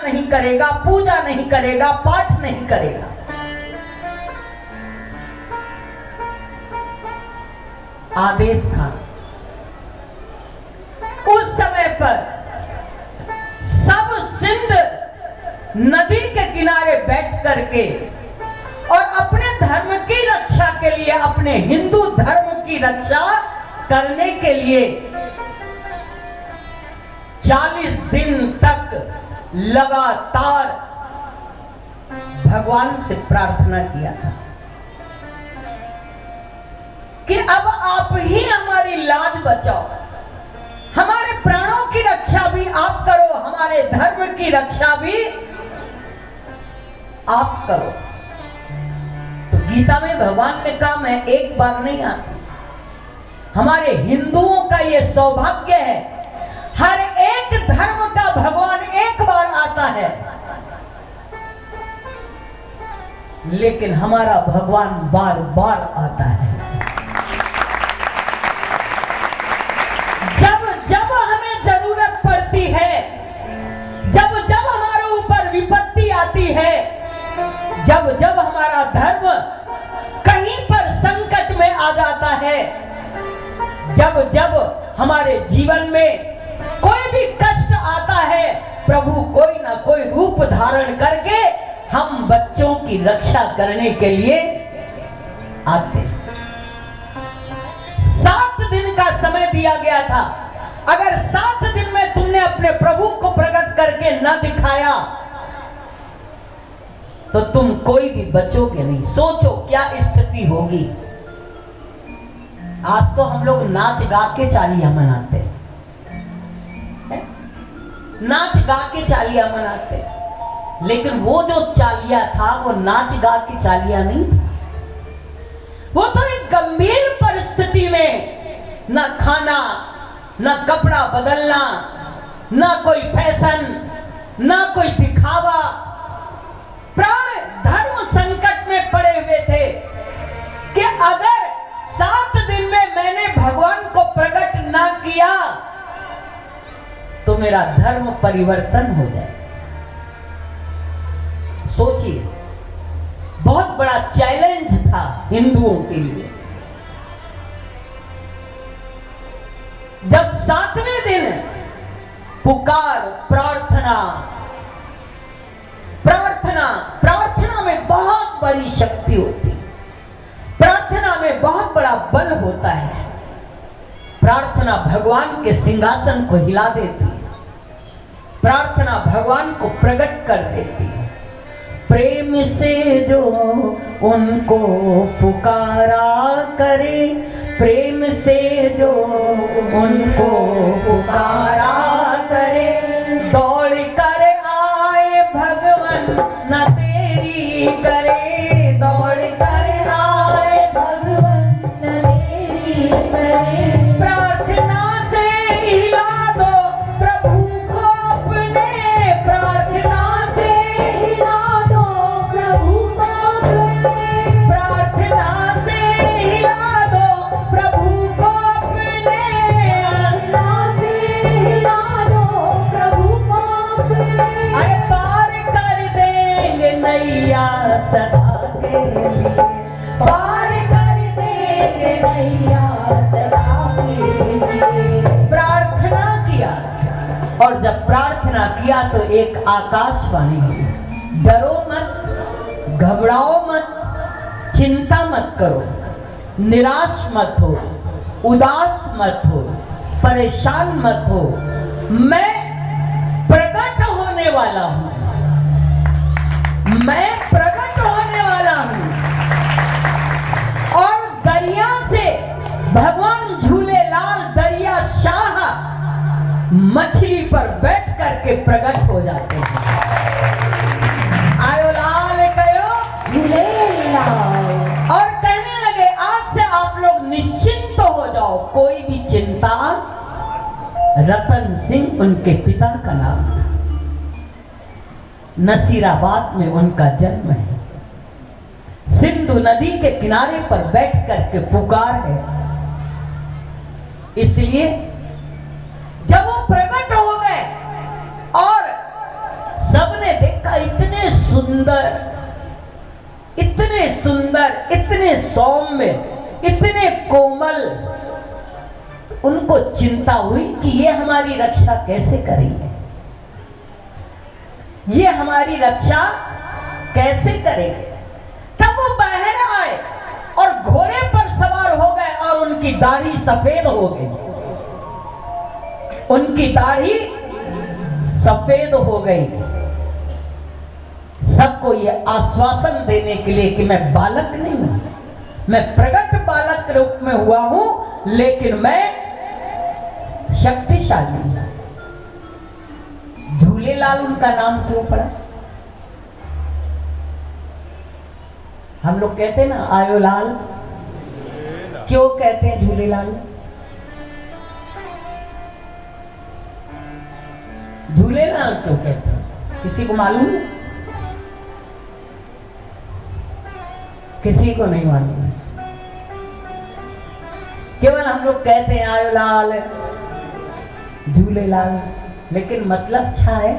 नहीं करेगा, पूजा नहीं करेगा, पाठ नहीं करेगा। आदेश था। उस समय पर सब सिंध नदी के किनारे बैठ करके और अपने धर्म की रक्षा के लिए, अपने हिंदू धर्म की रक्षा करने के लिए 40 दिन तक लगातार भगवान से प्रार्थना किया था कि अब आप ही हमारी लाज बचाओ, हमारे प्राणों की रक्षा भी आप करो, हमारे धर्म की रक्षा भी आप करो। तो गीता में भगवान ने कहा मैं एक बार नहीं आता। हमारे हिंदुओं का यह सौभाग्य है, हर एक धर्म का भगवान एक बार आता है, लेकिन हमारा भगवान बार बार आता है। जब जब हमें जरूरत पड़ती है, जब जब हमारे ऊपर विपत्ति आती है, जब जब हमारा धर्म कहीं पर संकट में आ जाता है, जब जब हमारे जीवन में कोई भी कष्ट आता है, प्रभु कोई ना कोई रूप धारण करके हम बच्चों की रक्षा करने के लिए आते हैं। 7 दिन का समय दिया गया था। अगर 7 दिन में तुमने अपने प्रभु को प्रकट करके न दिखाया तो तुम कोई भी बचोगे नहीं। सोचो क्या स्थिति होगी। आज तो हम लोग नाच गा के चालियां मनाते हैं, नाच गा के चालियां मनाते हैं, लेकिन वो जो चालियां था वो नाच गा के चालियां नहीं था। वो तो एक गंभीर परिस्थिति में न खाना, न कपड़ा बदलना, न कोई फैशन, न कोई दिखावा, प्राण धर्म संकट में पड़े हुए थे कि अगर 7 दिन में मैंने भगवान को प्रकट ना किया तो मेरा धर्म परिवर्तन हो जाए। सोचिए, बहुत बड़ा चैलेंज था हिंदुओं के लिए। जब 7वें दिन पुकार, प्रार्थना, प्रार्थना, प्रार्थना में बहुत बड़ी शक्ति होती है, प्रार्थना में बहुत बड़ा बल होता है। प्रार्थना भगवान के सिंहासन को हिला देती है, प्रार्थना भगवान को प्रकट कर देती है। प्रेम से जो उनको पुकारा करे, प्रेम से जो उनको पुकारा करे, दौड़ कर आए भगवान न तेरी करे, दौड़ कर आए भगवान न तेरी करे। प्रार्थना से हिला दो प्रभु को अपने, प्रार्थना से हिला दो प्रभु को अपने, प्रार्थना से हिला दो प्रभु को अपने, प्रार्थना से हिला दो प्रभु को अपने। अरे पार कर देंगे नैया सदा के लिए, पार कर देंगे नैया सदा के लिए। प्रार्थना किया, और जब प्रार्थना किया तो एक आकाशवाणी हुई, डरो मत, घबराओ मत, चिंता मत करो, निराश मत हो, उदास मत हो, परेशान मत हो, मैं प्रकट होने वाला हूं, मैं प्रकट होने वाला हूं। और दरिया से भगवान झूलेलाल दरिया शाह मछली पर बैठ करके प्रकट हो जाते हैं। आयो लाल कहो झूलेलाल, और कहने लगे आज से आप लोग निश्चिंत हो जाओ, कोई भी चिंता। रतन सिंह उनके पिता का नाम था, नसीराबाद में उनका जन्म है। सिंधु नदी के किनारे पर बैठ करके पुकार है। इसलिए जब वो प्रकट हो गए और सब सबने देखा इतने सुंदर, इतने सुंदर, इतने सौम्य, इतने कोमल। उनको चिंता हुई कि ये हमारी रक्षा कैसे करेंगे, ये हमारी रक्षा कैसे करेंगे। तब वो बाहर आए और घोड़े पर सवार हो गए और उनकी दाढ़ी सफेद हो गई, उनकी दाढ़ी सफेद हो गई। सबको ये आश्वासन देने के लिए कि मैं बालक नहीं हूं, मैं प्रकट बालक रूप में हुआ हूं, लेकिन मैं शक्तिशाली हूं। झूलेलाल उनका नाम क्यों पड़ा? हम लोग कहते हैं ना आयो लाल, क्यों कहते हैं झूलेलाल? झूलेलाल क्यों कहते हैं? किसी को मालूम है? किसी को नहीं मालूम है। केवल हम लोग कहते हैं आयो लाल, झूलेलाल, लेकिन मतलब अच्छा है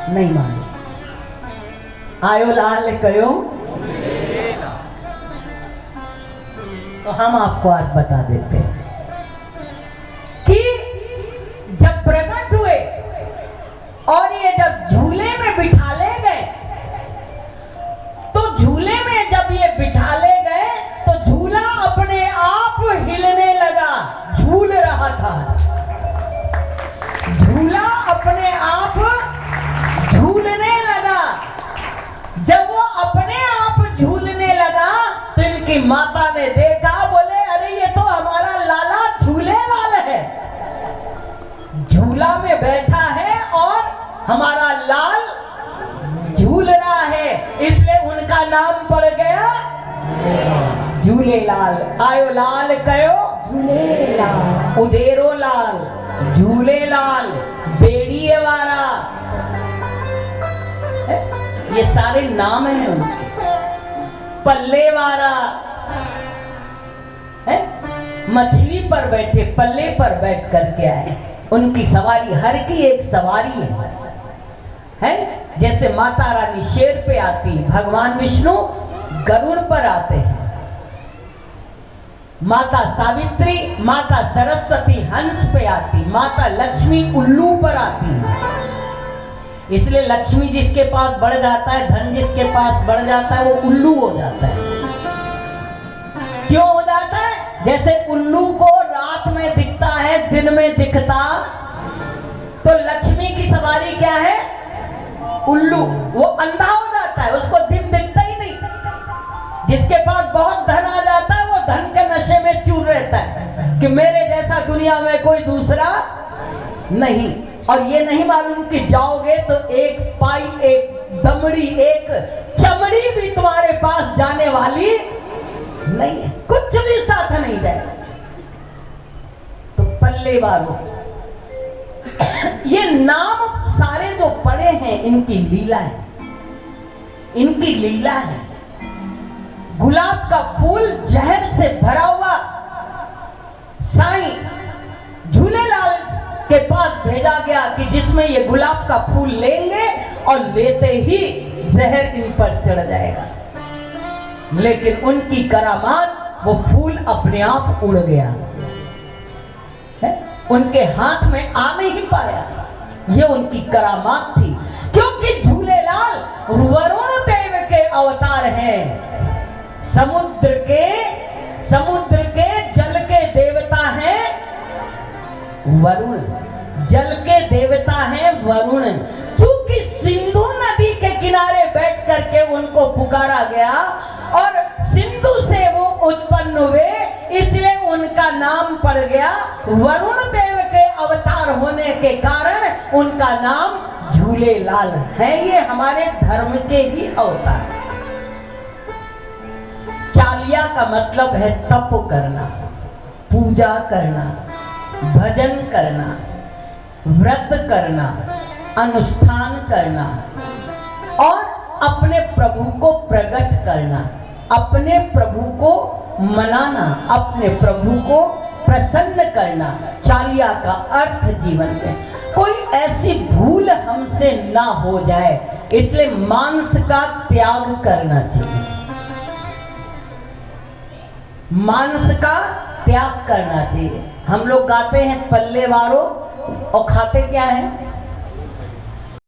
नहीं मालूम। आयो लाल कहो तो हम आपको आज बता देते हैं कि जब प्रकट हुए और ये जब झूले में बिठा ले गए, तो झूले में जब ये बिठा ले गए तो झूला अपने आप हिलने लगा, झूल रहा था। झूला अपने आप झूलने लगा। जब वो अपने आप झूलने लगा तो इनकी माता ने देखा, बोले अरे ये तो हमारा लाला झूलेलाल है, झूला में बैठा है और हमारा लाल झूल रहा है, इसलिए उनका नाम पड़ गया झूलेलाल। आयो लाल कहो झूलेलाल, उदेरो लाल, झूलेलाल, बेड़िए वाला, ये सारे नाम हैं उनके। पल्ले वाला है, मछली पर बैठे, पल्ले पर बैठ करके आए। उनकी सवारी, हर की एक सवारी है। जैसे माता रानी शेर पे आती, भगवान विष्णु गरुड़ पर आते हैं, माता सावित्री, माता सरस्वती हंस पे आती, माता लक्ष्मी उल्लू पर आती। इसलिए लक्ष्मी जिसके पास बढ़ जाता है, धन जिसके पास बढ़ जाता है, वो उल्लू हो जाता है। क्यों हो जाता है? जैसे उल्लू को रात में दिखता है, दिन में दिखता, तो लक्ष्मी की सवारी क्या है? उल्लू। वो अंधा हो जाता है, उसको दिन दिखता ही नहीं। जिसके पास बहुत धन आ जाता है, वो धन के नशे में चूर रहता है कि मेरे जैसा दुनिया में कोई दूसरा नहीं। और ये नहीं मालूम कि जाओगे तो एक पाई, एक दमड़ी, एक चमड़ी भी तुम्हारे पास जाने वाली नहीं है, कुछ भी साथ नहीं जाएगा। तो पल्ले वालों, ये नाम सारे जो पड़े हैं, इनकी लीला है, इनकी लीला है। गुलाब का फूल जहर से भरा हुआ साईं झूलेलाल के पास भेजा गया कि जिसमें ये गुलाब का फूल लेंगे और लेते ही जहर इन पर चढ़ जाएगा। लेकिन उनकी करामात, वो फूल अपने आप उड़ गया है? उनके हाथ में आ नहीं पाया। ये उनकी करामात थी, क्योंकि झूलेलाल वरुण देव के अवतार हैं। समुद्र के जल के देवता हैं वरुण, जल के देवता हैं वरुण। क्योंकि सिंधु नदी के किनारे बैठ करके उनको पुकारा गया और सिंधु से वो उत्पन्न हुए, इसलिए उनका नाम पड़ गया वरुण देव के अवतार होने के कारण उनका नाम झूलेलाल है। ये हमारे धर्म के ही अवतार। चालिया का मतलब है तप करना, पूजा करना, भजन करना, व्रत करना, अनुष्ठान करना और अपने प्रभु को प्रकट करना, अपने प्रभु को मनाना, अपने प्रभु को प्रसन्न करना। चालिया का अर्थ जीवन में। कोई ऐसी भूल हमसे ना हो जाए, इसलिए मांस का त्याग करना चाहिए। मांस का त्याग करना चाहिए। हम लोग गाते हैं पल्ले वारो और खाते क्या है?